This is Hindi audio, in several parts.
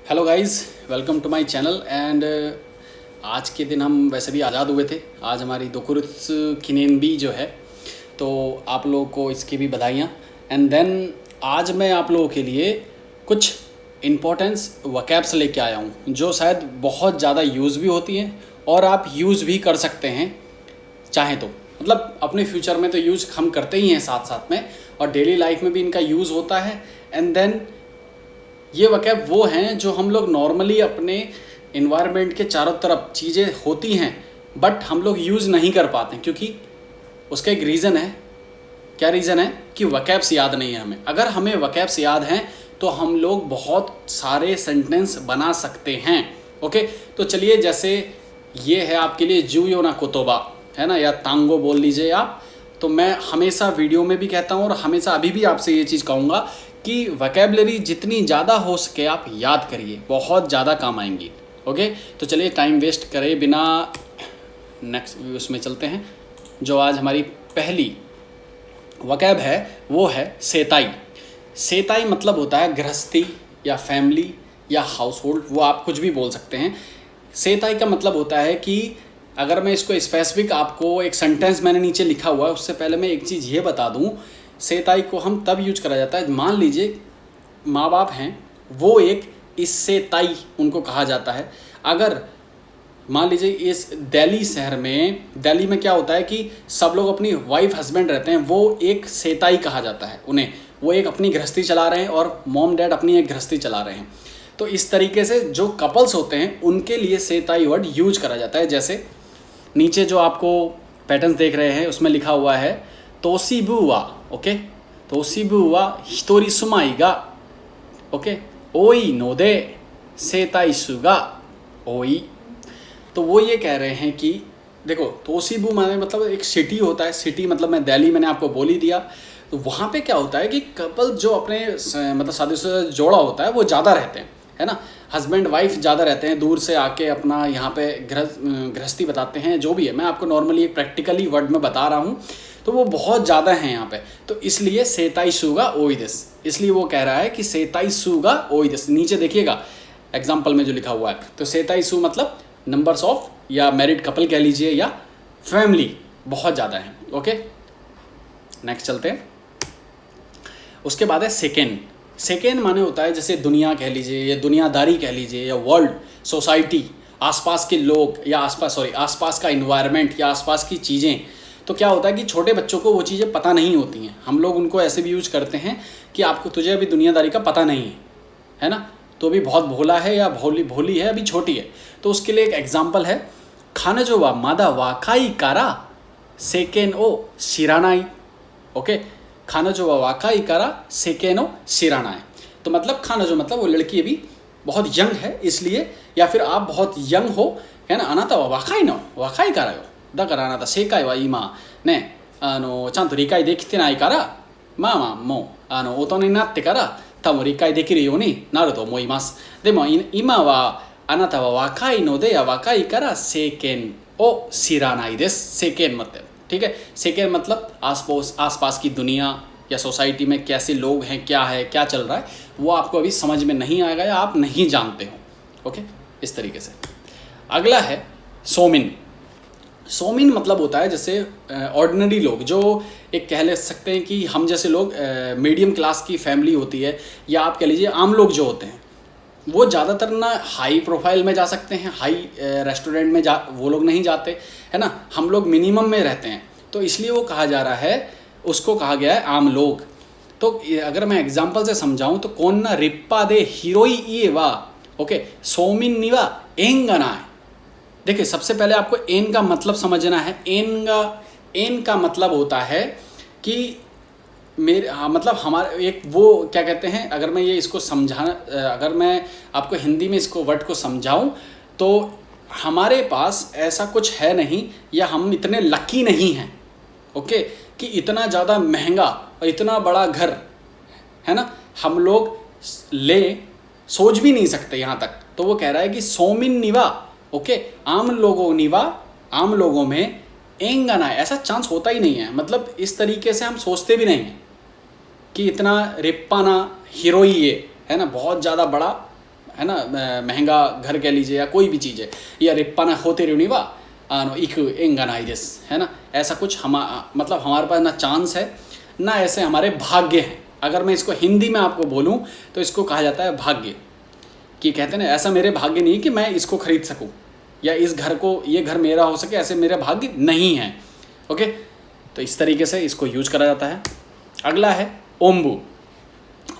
Hello guys, welcome to my channel. And आज के दिन हम वैसे भी आज़ाद हुए थे। आज हमारी दोकुरुत्सु किनेनबी जो है, तो आप लोगों को इसकी भी बधाइयाँ। एंड देन आज मैं आप लोगों के लिए कुछ इम्पोर्टेंस वकैब्स लेके आया हूँ जो शायद बहुत ज़्यादा यूज़ भी होती हैं और आप यूज़ भी कर सकते हैं चाहें तो। मतलब अपने फ्यूचर में तो यूज़ हम करते ही हैं साथ साथ में, और डेली लाइफ में भी इनका यूज़ होता है। एंड देन ये वकैब वो हैं जो हम लोग नॉर्मली अपने इन्वायरमेंट के चारों तरफ चीज़ें होती हैं बट हम लोग यूज़ नहीं कर पाते, क्योंकि उसका एक रीज़न है। क्या रीज़न है? कि वकैब्स याद नहीं है हमें। अगर हमें वकैब्स याद हैं तो हम लोग बहुत सारे सेंटेंस बना सकते हैं। ओके, तो चलिए, जैसे ये है आपके लिए जुयो ना कोतोबा, है ना, या तांगो बोल लीजिए आप। तो मैं हमेशा वीडियो में भी कहता हूँ और हमेशा अभी भी आपसे ये चीज़ कहूँगा कि वोकैबुलरी जितनी ज़्यादा हो सके आप याद करिए, बहुत ज़्यादा काम आएंगी। ओके, तो चलिए टाइम वेस्ट करे बिना नेक्स्ट उसमें चलते हैं। जो आज हमारी पहली वकैब है वो है सेताई। सेताई मतलब होता है गृहस्थी या फैमिली या हाउस होल्ड, वो आप कुछ भी बोल सकते हैं। सेताई का मतलब होता है कि अगर मैं इसको स्पेसिफिक आपको एक सेंटेंस मैंने नीचे लिखा हुआ है, उससे पहले मैं एक चीज़ ये बता दूं, सेताई को हम तब यूज करा जाता है, मान लीजिए माँ बाप हैं, वो एक इससे ताई उनको कहा जाता है। अगर मान लीजिए इस दिल्ली शहर में, दिल्ली में क्या होता है कि सब लोग अपनी वाइफ हस्बैंड रहते हैं, वो एक सेताई कहा जाता है उन्हें। वो एक अपनी गृहस्थी चला रहे हैं और मॉम डैड अपनी एक गृहस्थी चला रहे हैं। तो इस तरीके से जो कपल्स होते हैं उनके लिए सेताई वर्ड यूज करा जाता है। जैसे नीचे जो आपको पैटर्न्स देख रहे हैं उसमें लिखा हुआ है तोशिबु वा, ओके, तोशिबु वा हितोरी सुमाई गा, ओके, ओई नोदे सेताई सुगा ओई। तो वो ये कह रहे हैं कि देखो, तोशिबु माने मतलब एक सिटी होता है। सिटी मतलब मैं दिल्ली मैंने आपको बोल ही दिया। तो वहाँ पे क्या होता है कि कपल जो अपने मतलब शादी से जोड़ा होता है वो ज़्यादा रहते हैं, है ना, हस्बैंड वाइफ ज़्यादा रहते हैं, दूर से आके अपना यहाँ पे गृहस्थी बताते हैं, जो भी है। मैं आपको नॉर्मली एक प्रैक्टिकली वर्ड में बता रहा हूँ, तो वो बहुत ज़्यादा हैं यहाँ पे। तो इसलिए सेताई सुगा ओई दिस, इसलिए वो कह रहा है कि सेताई सुगा ओई दिस। नीचे देखिएगा एग्जाम्पल में जो लिखा हुआ है, तो सेताई सु मतलब नंबर्स ऑफ, या मैरिड कपल कह लीजिए, या फैमिली बहुत ज़्यादा है। ओके, नेक्स्ट चलते हैं। उसके बाद है सेकेंड। सेकेंड माने होता है जैसे दुनिया कह लीजिए, या दुनियादारी कह लीजिए, या वर्ल्ड, सोसाइटी, आसपास के लोग, या आसपास का इन्वायरमेंट, या आसपास की चीज़ें। तो क्या होता है कि छोटे बच्चों को वो चीज़ें पता नहीं होती हैं, हम लोग उनको ऐसे भी यूज करते हैं कि आपको, तुझे अभी दुनियादारी का पता नहीं है ना, तो अभी बहुत भोला है या भोली है, अभी छोटी है। तो उसके लिए एक एग्जाम्पल है, खाने जो वा मादा वाकाई कारा सेकेन ओ शिरानाई। ओके, खाना जो वाकाई करा सेकेनो शिराना है। तो मतलब खाना जो मतलब वो लड़की अभी बहुत यंग है इसलिए, या फिर आप बहुत यंग हो, है ना, अनाता वा वाकाई नो वाकाई करा यो दा करा अनाता सेकाई वा इमा ने चांतो रिकाई देखते नाई करा मामा मो ओतो नि नात्ते करा ताबुन रिकाई देकिरु यो नि नारु तो ओमोइमासु। देमो इमा वा अनाता वा वाकाई नो दे या वाकाई करा सेकेन ओ शिरानाई देसु। सेकेन मतलब, ठीक है, सेकेंड मतलब आसपास की दुनिया या सोसाइटी में कैसे लोग हैं, क्या है, क्या चल रहा है, वो आपको अभी समझ में नहीं आएगा या आप नहीं जानते हो। ओके, इस तरीके से। अगला है सोमिन। सोमिन मतलब होता है जैसे ऑर्डिनरी लोग, जो एक कह ले सकते हैं कि हम जैसे लोग, मीडियम क्लास की फैमिली होती है, या आप कह लीजिए आम लोग जो होते हैं, वो ज़्यादातर ना हाई प्रोफाइल में जा सकते हैं, हाई रेस्टोरेंट में वो लोग नहीं जाते, है ना, हम लोग मिनिमम में रहते हैं। तो इसलिए वो कहा जा रहा है, उसको कहा गया है आम लोग। तो अगर मैं एग्जांपल से समझाऊं तो कौन ना रिप्पा दे हीरोई ये वा, ओके, सोमिन निवा एंगना है। देखिए, सबसे पहले आपको एन का मतलब समझना है। एन का मतलब होता है कि मेरे, हाँ, मतलब हमारे एक वो क्या कहते हैं, अगर मैं ये इसको अगर मैं आपको हिंदी में इसको वर्ड को समझाऊं तो हमारे पास ऐसा कुछ है नहीं, या हम इतने लकी नहीं हैं, ओके, कि इतना ज़्यादा महंगा और इतना बड़ा घर, है ना, हम लोग सोच भी नहीं सकते यहाँ तक। तो वो कह रहा है कि सोमिन निवा, ओके, आम लोगों में एंगना, ऐसा चांस होता ही नहीं है। मतलब इस तरीके से हम सोचते भी नहीं हैं कि इतना रिप्पाना हीरोई ये, है ना, बहुत ज़्यादा बड़ा है ना, महंगा घर कह लीजिए या कोई भी चीज़ है, या रिप्पा ना होते रुणी वा आनो इक एंगा नाई दिस, है ना, ऐसा कुछ मतलब हमारे पास ना चांस है ना ऐसे हमारे भाग्य हैं। अगर मैं इसको हिंदी में आपको बोलूँ तो इसको कहा जाता है भाग्य, कि कहते हैं ना ऐसा मेरे भाग्य नहीं कि मैं इसको खरीद सकूँ या इस घर को, ये घर मेरा हो सके, ऐसे मेरे भाग्य नहीं है। ओके, तो इस तरीके से इसको यूज करा जाता है। अगला है ओम्बू।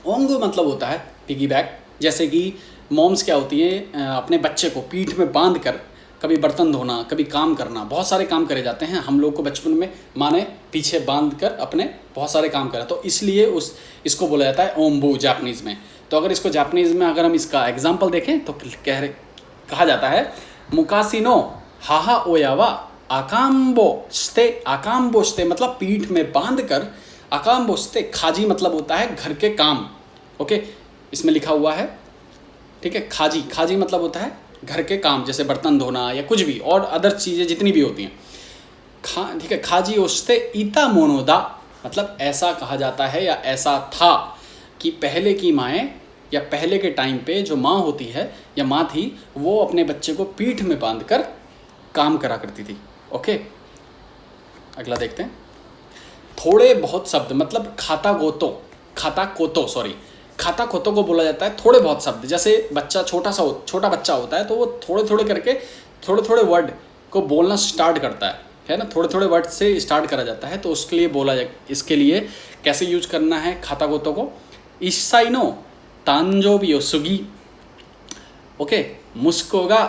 ओम्बू मतलब होता है पिगी बैक। जैसे कि मॉम्स क्या होती है, अपने बच्चे को पीठ में बांध कर कभी बर्तन धोना, कभी काम करना, बहुत सारे काम करे जाते हैं। हम लोग को बचपन में माँ ने पीछे बांध कर अपने बहुत सारे काम करा, तो इसलिए इसको बोला जाता है ओम्बू जापानीज़ में। तो अगर इसको जापानीज़ में अगर हम इसका एग्जाम्पल देखें तो कहा जाता है मुकासिनो हाहा ओयावा आकाम्बो स्ते। आकाम्बो स्ते मतलब पीठ में बांध कर, आकाम्बो स्ते खाजी मतलब होता है घर के काम। ओके, इसमें लिखा हुआ है, ठीक है। खाजी, खाजी मतलब होता है घर के काम, जैसे बर्तन धोना या कुछ भी और अदर चीज़ें जितनी भी होती हैं, ठीक है। खाजी ओस्ते ईता मोनोदा मतलब ऐसा कहा जाता है या ऐसा था कि पहले की माएँ या पहले के टाइम पे जो माँ होती है या माँ थी, वो अपने बच्चे को पीठ में बांध कर काम करा करती थी। ओके, अगला देखते हैं। थोड़े बहुत शब्द मतलब खाता कोतो को बोला जाता है थोड़े बहुत शब्द। जैसे बच्चा छोटा बच्चा होता है तो वो थोड़े थोड़े करके थोड़े वर्ड को बोलना स्टार्ट करता है ना, थोड़े वर्ड से स्टार्ट करा जाता है। तो उसके लिए इसके लिए कैसे यूज करना है खाता कोतो को, इसाइनो तांजोबी ओ सुगी। ओके, मुस्को गा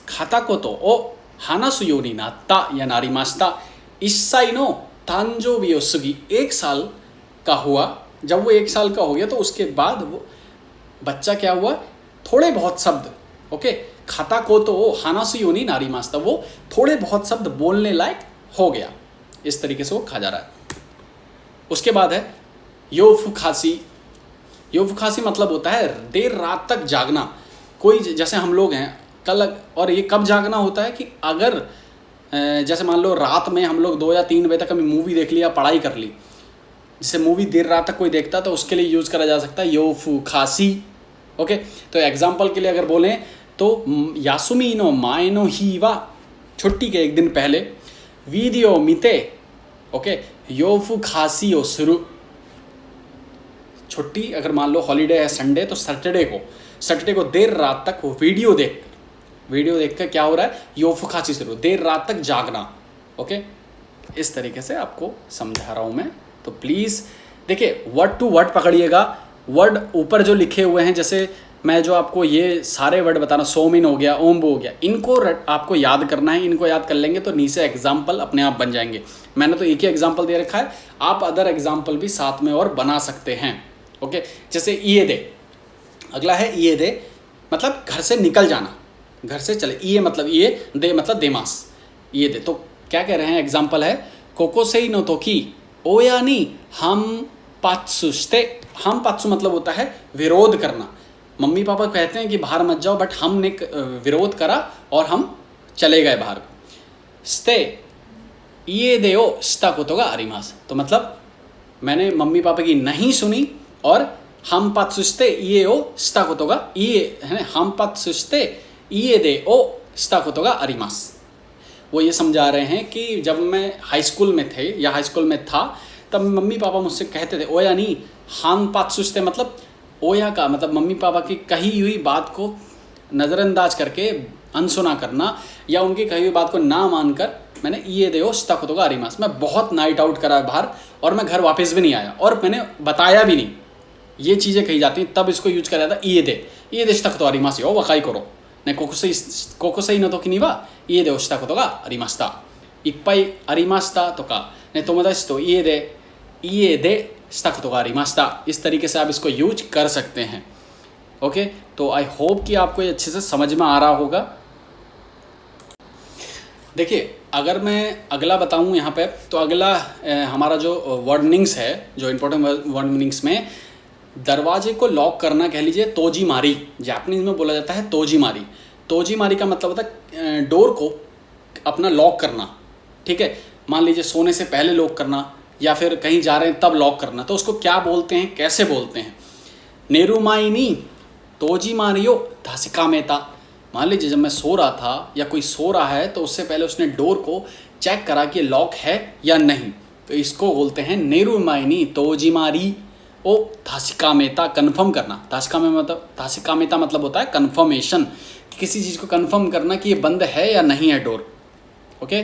खाता कोतो ओ हानासु यो नि नात्ता या नारिमास्ता। इसाइनो तांजोबी ओ सुगी, 1 साल का हुआ। जब वो 1 साल का हो गया तो उसके बाद वो बच्चा क्या हुआ, थोड़े बहुत शब्द, ओके, खाता को तो हानासु योनी नारी मास्ता, वो थोड़े बहुत शब्द बोलने लायक हो गया। इस तरीके से वो कहा जा रहा है। उसके बाद है योफुखासी। योफुखासी मतलब होता है देर रात तक जागना। कोई जैसे हम लोग हैं कल, और ये कब जागना होता है कि अगर जैसे मान लो रात में हम लोग 2 या 3 बजे तक कभी मूवी देख ली या पढ़ाई कर ली, जिससे मूवी देर रात तक कोई देखता तो उसके लिए यूज़ करा जा सकता है योफुखासी। ओके, तो एग्जाम्पल के लिए अगर बोलें तो यासुमी नो माए नो हीवा, छुट्टी के 1 दिन पहले, वीडियो मिते, ओके, योफुखासी ओ सुरु। छुट्टी अगर मान लो हॉलीडे है संडे, तो सैटरडे को देर रात तक वो वीडियो देख कर क्या हो रहा है, योफुखासी शुरू, देर रात तक जागना। ओके, इस तरीके से आपको समझा रहा हूँ मैं। तो प्लीज़ देखिए, वर्ड टू वर्ड पकड़िएगा। वर्ड ऊपर जो लिखे हुए हैं, जैसे मैं जो आपको ये सारे वर्ड बता रहा हूँ, सोमिन हो गया, ओम्बो हो गया, इनको आपको याद करना है। इनको याद कर लेंगे तो नीचे एग्जाम्पल अपने आप बन जाएंगे। मैंने तो एक ही एग्जाम्पल दे रखा है, आप अदर एग्जाम्पल भी साथ में और बना सकते हैं। ओके, जैसे ये दे, अगला है ये दे मतलब घर से निकल जाना, घर से चले। ये मतलब ये दे मतलब देमास, ये दे। तो क्या कह रहे हैं, एग्जाम्पल है कोकोसेई नो तोकी ओयानी हम पात्सुस्ते। हम पात्सु मतलब होता है विरोध करना। मम्मी पापा कहते हैं कि बाहर मत जाओ, बट हमने विरोध करा और हम चले गए बाहर। स्ते ये देओ स्ता कोतोगा आरिमास, तो मतलब मैंने मम्मी पापा की नहीं सुनी, और हम पात्सुस्ते ये ओ स्ता कोतोगा, ये है हम पात्सुस्ते ये दे ओ स्ता कोतोगा आरिमास। वो ये समझा रहे हैं कि जब मैं हाई स्कूल में थे या हाई स्कूल में था, तब मम्मी पापा मुझसे कहते थे ओया नहीं, हान पात्सुस्ते मतलब ओया का मतलब मम्मी पापा की कही हुई बात को नज़रअंदाज करके अनसुना करना, या उनकी कही हुई बात को ना मानकर मैंने ये देओ स्ता कोतोगा आरिमास। मैं बहुत नाइट आउट करा बाहर और मैं घर वापस भी नहीं आया, और मैंने बताया भी नहीं। ये चीज़ें कही जाती हैं, तब इसको यूज करा जाता है ये दे स्ता कोतो आरिमास यो वकाई करो ने कोकोसेई नो तोकी नि वा ये दे ओ स्ता कोतो गा आरिमास्ता, इप्पाई आरिमास्ता तो का ने तोमोदाची तो ये दे स्ता कोतो गा आरिमास्ता। इस तरीके से आप इसको यूज कर सकते हैं। ओके, तो आई होप कि आपको ये अच्छे से समझ में आ रहा होगा। देखिए, अगर मैं अगला बताऊं यहाँ पे, तो अगला हमारा जो वर्ड मीनिंग्स है, जो इम्पोर्टेंट वर्ड मीनिंग्स में, दरवाजे को लॉक करना कह लीजिए तोजी मारी। जापानीज में बोला जाता है तोजी मारी। तोजी मारी का मतलब होता है डोर को अपना लॉक करना, ठीक है। मान लीजिए सोने से पहले लॉक करना, या फिर कहीं जा रहे हैं तब लॉक करना, तो उसको क्या बोलते हैं, कैसे बोलते हैं। नेरुमाई नी तोजी मारियो धासिका में था। मान लीजिए जब मैं सो रहा था या कोई सो रहा है तो उससे पहले उसने डोर को चेक करा कि लॉक है या नहीं, तो इसको बोलते हैं नेरुमाइनी तोजी मारी ओ धासिका मेता, कन्फर्म करना। धासिका मेता मतलब होता है कन्फर्मेशन, किसी चीज़ को कन्फर्म करना कि ये बंद है या नहीं है डोर। ओके,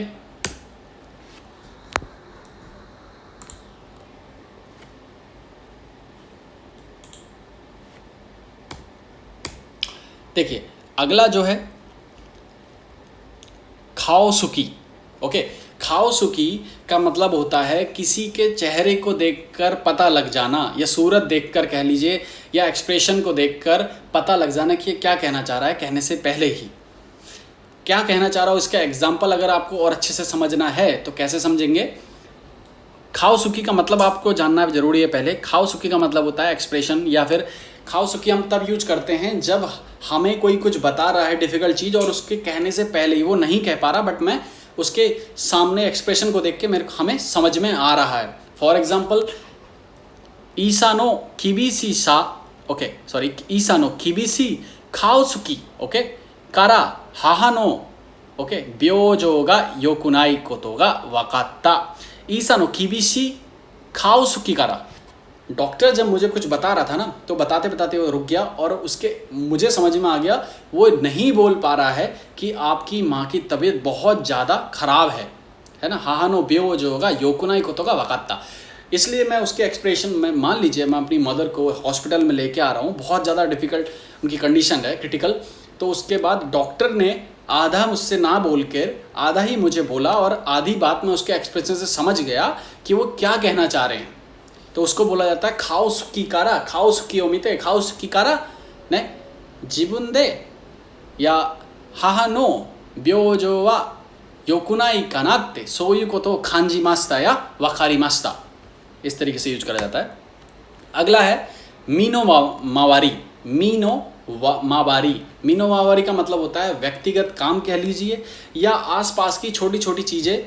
देखिए अगला जो है खाओसुकी। ओके, खाओसुकी का मतलब होता है किसी के चेहरे को देखकर पता लग जाना, या सूरत देखकर कह लीजिए, या एक्सप्रेशन को देखकर पता लग जाना कि ये क्या कहना चाह रहा है कहने से पहले ही। क्या कहना चाह रहा हो इसका एग्जाम्पल अगर आपको और अच्छे से समझना है तो कैसे समझेंगे। खाओसुकी का मतलब आपको जानना जरूरी है पहले। खाओसुकी का मतलब होता है एक्सप्रेशन, या फिर खाओसुकी हम तब यूज करते हैं जब हमें कोई कुछ बता रहा है डिफ़िकल्ट चीज़ और उसके कहने से पहले ही वो नहीं कह पा रहा, बट मैं उसके सामने एक्सप्रेशन को देख के हमें समझ में आ रहा है। फॉर एग्जाम्पल ईसानो किबिसी सा, ओके सॉरी, ईसानो किबिसी खाओसुकी ओके कारा हाहानो ओके ब्योजो गा योकुनाई कोतो गा वकात्ता। ईसानो किबिसी खाओसुकी कारा, डॉक्टर जब मुझे कुछ बता रहा था ना तो बताते बताते वो रुक गया और उसके मुझे समझ में आ गया वो नहीं बोल पा रहा है कि आपकी माँ की तबीयत बहुत ज़्यादा ख़राब है ना। हाहानो बेओ जो होगा योकुनाई को तो का वकात्ता। इसलिए मैं उसके एक्सप्रेशन में, मान लीजिए मैं अपनी मदर को हॉस्पिटल में लेके आ रहा हूँ, बहुत ज़्यादा डिफ़िकल्ट उनकी कंडीशन है, क्रिटिकल, तो उसके बाद डॉक्टर ने आधा मुझसे ना बोल कर आधा ही मुझे बोला और आधी बात में उसके एक्सप्रेशन से समझ गया कि वो क्या कहना चाह रहे हैं, तो उसको बोला जाता है खाओसुकी कारा। खाओसुकी ओमिते खाओसुकी कारा ने जिबुन दे या हाहा नो ब्योजो वा योकुनाई कानाते सोयु कोतो खांजी मास्ता या वखारी मास्ता, इस तरीके से यूज करा जाता है। अगला है मीनो मावारी। मीनो मावारी का मतलब होता है व्यक्तिगत काम कह लीजिए, या आसपास की छोटी छोटी चीज़ें।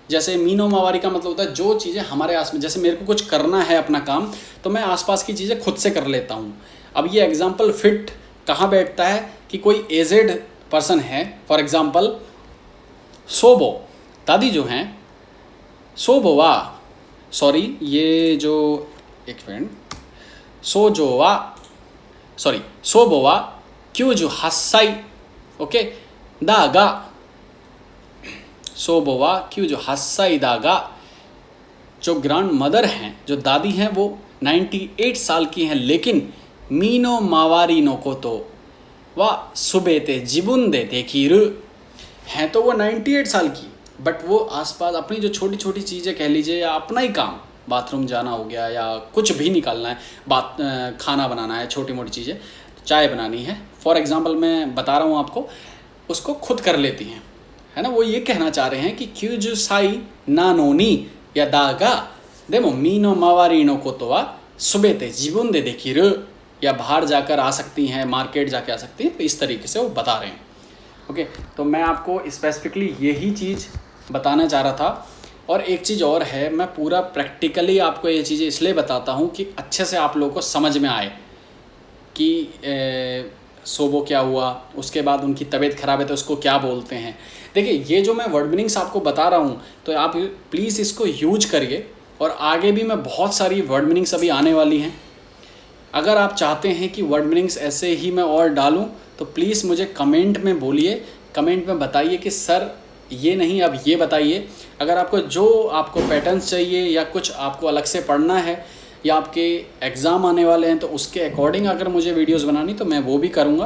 जैसे मीनो मावारी का मतलब होता है जो चीज़ें हमारे आस में, जैसे मेरे को कुछ करना है अपना काम तो मैं आसपास की चीज़ें खुद से कर लेता हूँ। अब ये एग्जांपल फिट कहाँ बैठता है कि कोई एजेड पर्सन है, फॉर एग्जांपल सोबो, दादी जो हैं, सोबो वा, सॉरी ये जो एक मिनट, सोबो वा98歳ओके दागा, सोबो वा 98歳दागा, जो ग्रैंड मदर हैं, जो दादी हैं, वो 98 साल की हैं, लेकिन मीनो मावारी नो को तो वा सुबेते जिबुन दे देखीरु हैं, तो वो 98 साल की, बट वो आसपास अपनी जो छोटी छोटी चीज़ें कह लीजिए, या अपना ही काम, बाथरूम जाना हो गया या कुछ भी निकालना है, खाना बनाना है, छोटी मोटी चीज़ें, चाय बनानी है, फॉर एग्ज़ाम्पल मैं बता रहा हूँ आपको, उसको खुद कर लेती हैं, है ना। वो ये कहना चाह रहे हैं कि क्यूजु साई नानोनी या दागा देमो मीनो मावारी नो कोतो वा सुबेते जीवन दे देखिरु, या बाहर जाकर आ सकती हैं, मार्केट जाके आ सकती हैं, तो इस तरीके से वो बता रहे हैं। ओके, तो मैं आपको स्पेसिफिकली यही चीज़ बताना चाह रहा था। और एक चीज़ और है, मैं पूरा प्रैक्टिकली आपको ये चीज़ें इसलिए बताता हूँ कि अच्छे से आप लोगों को समझ में आए कि सोबो क्या हुआ, उसके बाद उनकी तबीयत ख़राब है तो उसको क्या बोलते हैं। देखिए ये जो मैं वर्ड मीनिंग्स आपको बता रहा हूँ तो आप प्लीज़ इसको यूज करिए, और आगे भी मैं बहुत सारी वर्ड मीनिंग्स अभी आने वाली हैं। अगर आप चाहते हैं कि वर्ड मीनिंग्स ऐसे ही मैं और डालूँ तो प्लीज़ मुझे कमेंट में बोलिए, कमेंट में बताइए कि सर ये नहीं, अब ये बताइए। अगर आपको जो आपको पैटर्न्स चाहिए या कुछ आपको अलग से पढ़ना है या आपके एग्ज़ाम आने वाले हैं तो उसके अकॉर्डिंग अगर मुझे वीडियोस बनानी तो मैं वो भी करूँगा।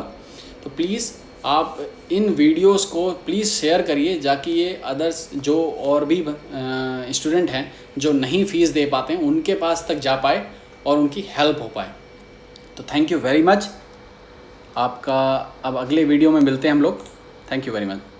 तो प्लीज़ आप इन वीडियोस को प्लीज़ शेयर करिए, जाकि ये अदर्स जो और भी स्टूडेंट हैं जो नहीं फ़ीस दे पाते हैं उनके पास तक जा पाए और उनकी हेल्प हो पाए। तो थैंक यू वेरी मच आपका। अब अगले वीडियो में मिलते हैं हम लोग। Thank you very much.